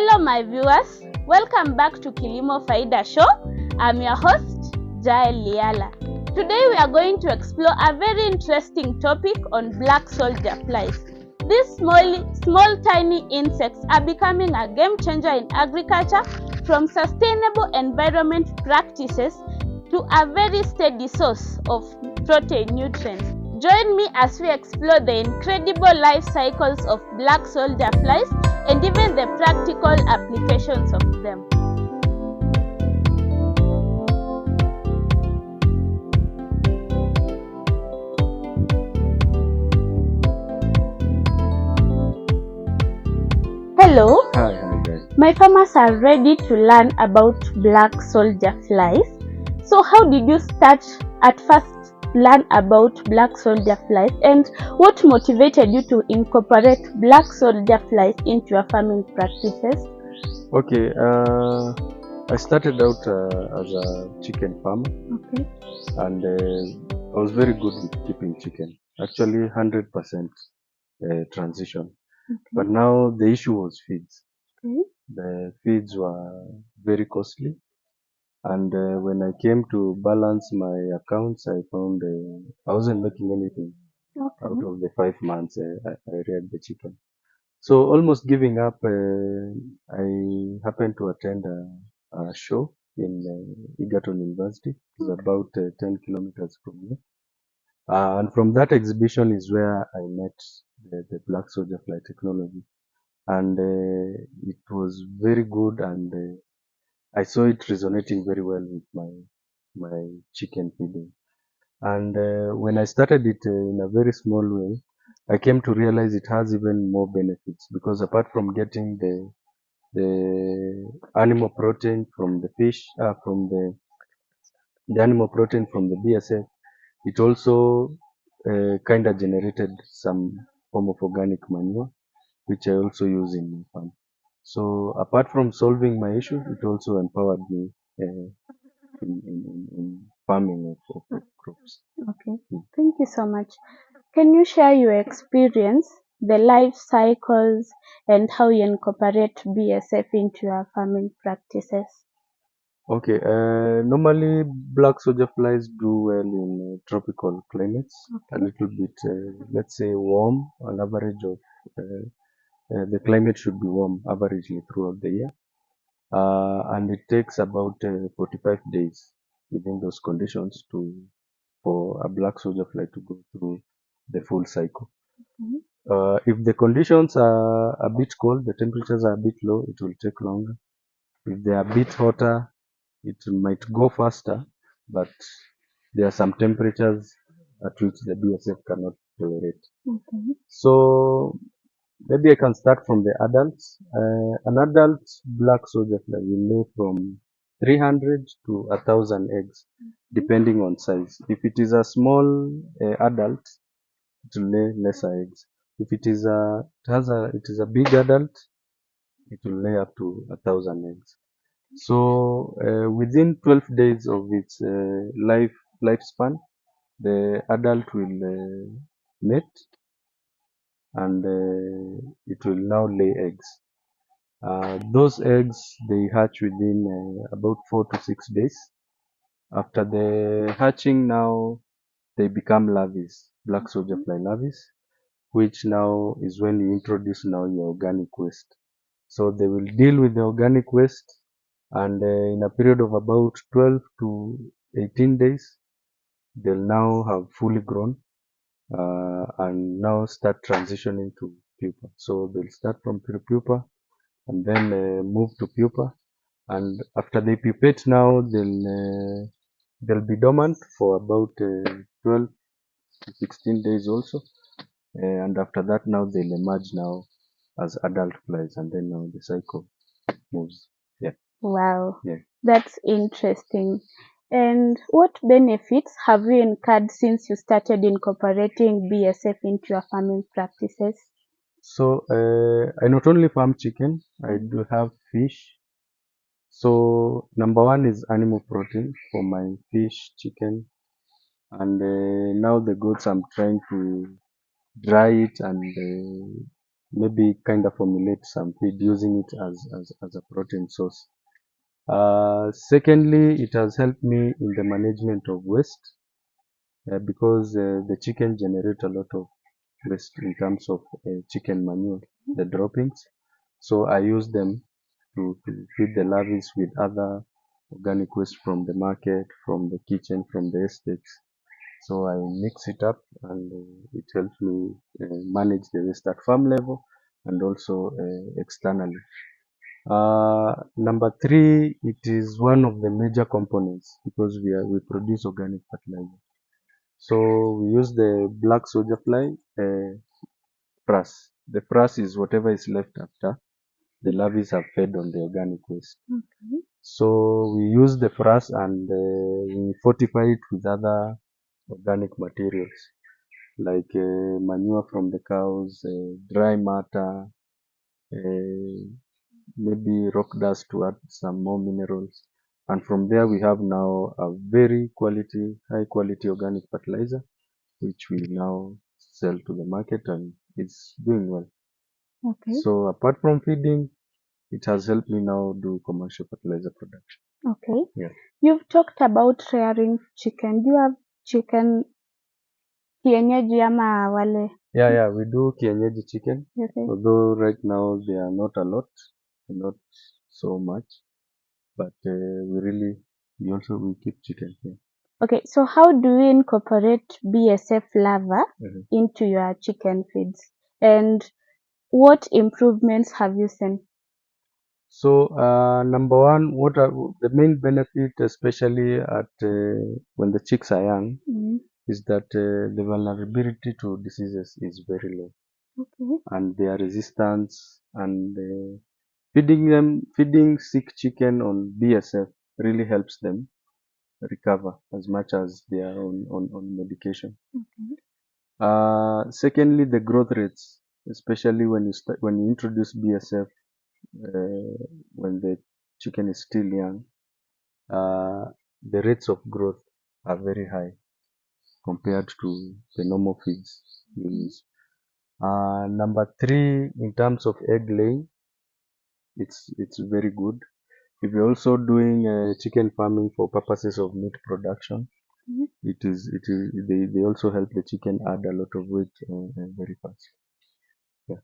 Hello my viewers, welcome back to Kilimo Faida Show. I'm your host, Jael Liala. Today we are going to explore a very interesting topic on black soldier flies. These small tiny insects are becoming a game changer in agriculture, from sustainable environment practices to a very steady source of protein nutrients. Join me as we explore the incredible life cycles of black soldier flies and even the practical applications of them. Hello. Hi guys. My farmers are ready to learn about black soldier flies. So how did you start at first learn about black soldier flies, and what motivated you to incorporate black soldier flies into your farming practices? Okay, I started out as a chicken farmer. Okay. And I was very good with keeping chicken. Actually, 100% transition. Okay. But now the issue was feeds. Okay. The feeds were very costly. And when I came to balance my accounts, I found I wasn't making anything out of the 5 months I reared the chicken. So almost giving up, I happened to attend a show in Egerton University. It's about 10 kilometers from me. And from that exhibition is where I met the black soldier fly technology. And it was very good, and I saw it resonating very well with my chicken feeding. And when I started it in a very small way, I came to realize it has even more benefits, because apart from getting the animal protein from the fish, from the animal protein from the BSF, it also kind of generated some form of organic manure, which I also use in my farm. So apart from solving my issues, it also empowered me in farming of crops. Okay, thank you so much. Can you share your experience, the life cycles, and how you incorporate BSF into your farming practices? Okay, normally black soldier flies do well in tropical climates, a little bit, let's say warm, an average of, the climate should be warm averagely throughout the year. And it takes about 45 days within those conditions for a black soldier fly to go through the full cycle. If the conditions are a bit cold, the temperatures are a bit low, it will take longer. If they are a bit hotter, it might go faster, but there are some temperatures at which the BSF cannot tolerate. So maybe I can start from the adults. An adult black soldier fly will lay from 300 to 1,000 eggs, depending on size. If it is a small adult, it will lay lesser eggs. If it is a big adult, it will lay up to 1,000 eggs. So within 12 days of its lifespan, the adult will mate, and it will now lay eggs. Those eggs, they hatch within about 4 to 6 days. After the hatching, now they become larvae, black soldier fly larvae, which now is when you introduce now your organic waste. So they will deal with the organic waste, and in a period of about 12 to 18 days, they'll now have fully grown and now start transitioning to pupa. So they'll start from pupa and then move to pupa, and after they pupate now, they'll be dormant for about 12 to 16 days also, and after that now they'll emerge now as adult flies, and then now the cycle moves. Yeah. Wow, Yeah. that's interesting. And what benefits have you incurred since you started incorporating BSF into your farming practices? So I not only farm chicken, I do have fish. So number one is animal protein for my fish, chicken, and now the goats I'm trying to dry it and maybe kind of formulate some feed using it as a protein source. Secondly, it has helped me in the management of waste because the chicken generate a lot of waste in terms of chicken manure, the droppings. So I use them to feed the larvae with other organic waste from the market, from the kitchen, from the estates. So I mix it up and it helps me manage the waste at farm level and also externally. Number three, it is one of the major components because we produce organic fertilizer. So we use the black soldier fly frass. The frass is whatever is left after the larvae have fed on the organic waste. Okay. So we use the frass and we fortify it with other organic materials like manure from the cows, dry matter, maybe rock dust to add some more minerals. And from there we have now a very high quality organic fertilizer, which we now sell to the market and it's doing well. Okay. So apart from feeding, it has helped me now do commercial fertilizer production. Okay. Yeah. You've talked about rearing chicken. Do you have chicken kienyeji ama wale? Yeah, we do kienyeji chicken. Okay. Although right now they are not a lot, not so much, but we keep chicken here. Okay, so how do you incorporate BSF larva into your chicken feeds? And what improvements have you seen? So number one, what are the main benefit, especially at when the chicks are young, is that the vulnerability to diseases is very low. Okay. And their resistance and feeding sick chicken on BSF really helps them recover as much as they are on medication. Okay. Secondly, the growth rates, especially when you introduce BSF when the chicken is still young, the rates of growth are very high compared to the normal feeds you use. Number three, in terms of egg laying, it's very good. If you're also doing chicken farming for purposes of meat production, they also help the chicken add a lot of weight very fast. Yeah.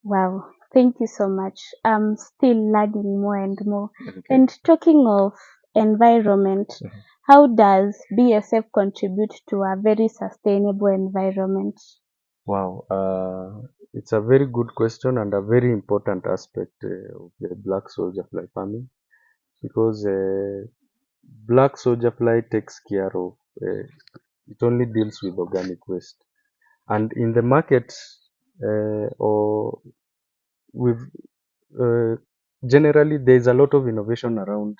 Wow, thank you so much. I'm still learning more and more. Okay. And talking of environment, how does BSF contribute to a very sustainable environment? Wow, it's a very good question and a very important aspect of the black soldier fly farming because black soldier fly takes care of, it only deals with organic waste. And in the market, or with generally, there is a lot of innovation around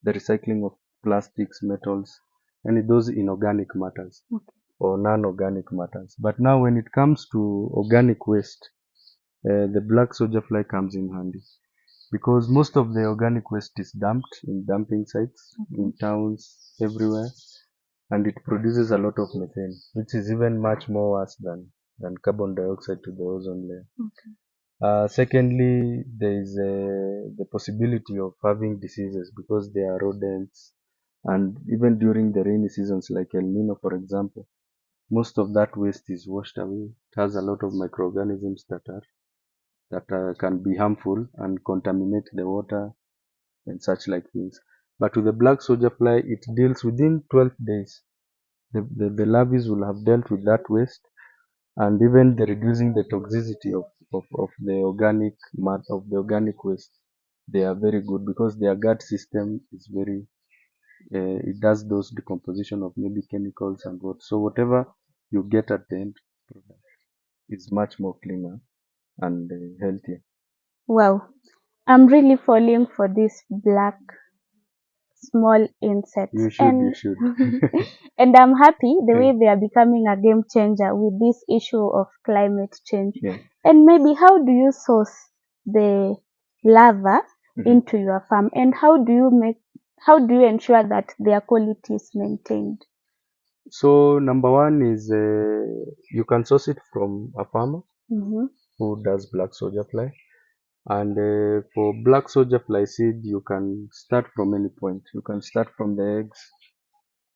the recycling of plastics, metals, and those inorganic matters or non-organic matters. But now, when it comes to organic waste, the black soldier fly comes in handy because most of the organic waste is dumped in dumping sites, in towns, everywhere, and it produces a lot of methane, which is even much more worse than carbon dioxide to the ozone layer. Secondly, there is the possibility of having diseases because there are rodents, and even during the rainy seasons like El Nino, for example, most of that waste is washed away. It has a lot of microorganisms that can be harmful and contaminate the water and such like things. But with the black soldier fly, it deals within 12 days. The larvae will have dealt with that waste and even the reducing the toxicity of the organic waste. They are very good because their gut system is very it does those decomposition of maybe chemicals and what. So whatever you get at the end product is much more cleaner and healthier. Wow, I'm really falling for this black small insects. You should. And I'm happy the way they are becoming a game changer with this issue of climate change. Yeah. And maybe how do you source the larva into your farm, and how do you ensure that their quality is maintained? So number one is you can source it from a farmer. who does black soldier fly. And for black soldier fly seed, you can start from any point. You can start from the eggs,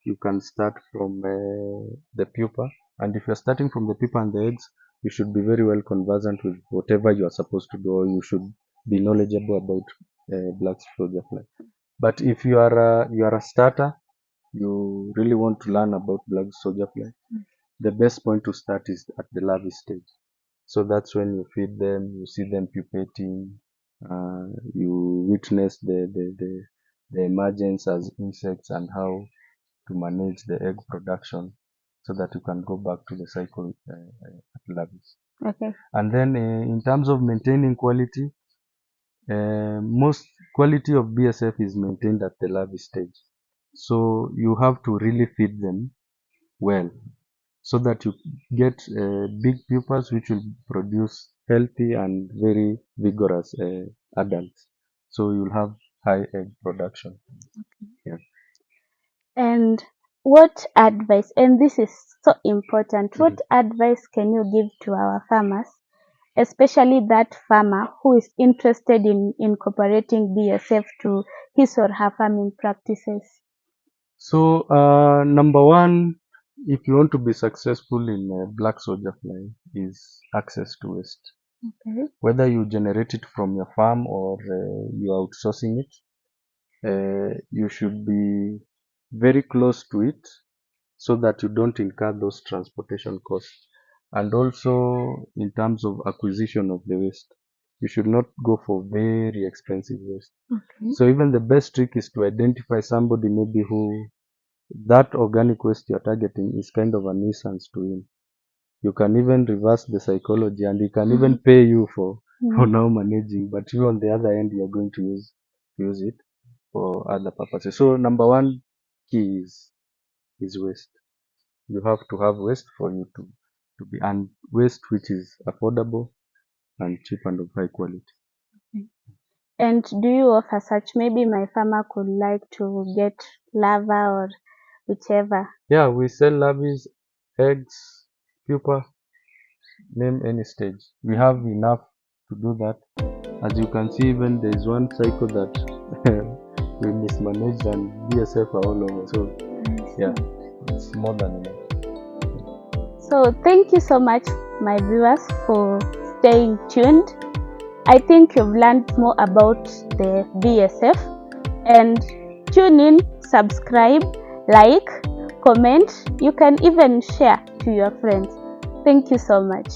you can start from the pupa. And if you're starting from the pupa and the eggs, you should be very well conversant with whatever you are supposed to do, or you should be knowledgeable about black soldier fly. But if you are a starter, you really want to learn about black soldier fly, the best point to start is at the larvae stage. So that's when you feed them, you see them pupating, you witness the emergence as insects and how to manage the egg production so that you can go back to the cycle at larvae. Okay. And then in terms of maintaining quality, most quality of BSF is maintained at the larvae stage. So you have to really feed them well so that you get big pupas which will produce healthy and very vigorous adults. So you'll have high egg production. Yeah. And what advice, and this is so important, what advice can you give to our farmers, especially that farmer who is interested in incorporating BSF to his or her farming practices? So number one, if you want to be successful in black soldier fly, is access to waste. Okay. Whether you generate it from your farm or you are outsourcing it, you should be very close to it so that you don't incur those transportation costs. And also in terms of acquisition of the waste, you should not go for very expensive waste. Okay. So even the best trick is to identify somebody maybe who that organic waste you're targeting is kind of a nuisance to him. You can even reverse the psychology and he can even pay you for now managing, but you on the other end you're going to use it for other purposes. So number one key is waste. You have to have waste for you to be, and waste which is affordable and cheap and of high quality. And do you offer such? Maybe my farmer could like to get larva or whichever. Yeah, we sell larvae, eggs, pupa, name any stage. We have enough to do that. As you can see, even there is one cycle that we mismanaged and BSF are all over. So yeah, it's more than enough. So thank you so much, my viewers, for staying tuned. I think you've learned more about the BSF, and tune in, subscribe, like, comment. You can even share to your friends. Thank you so much.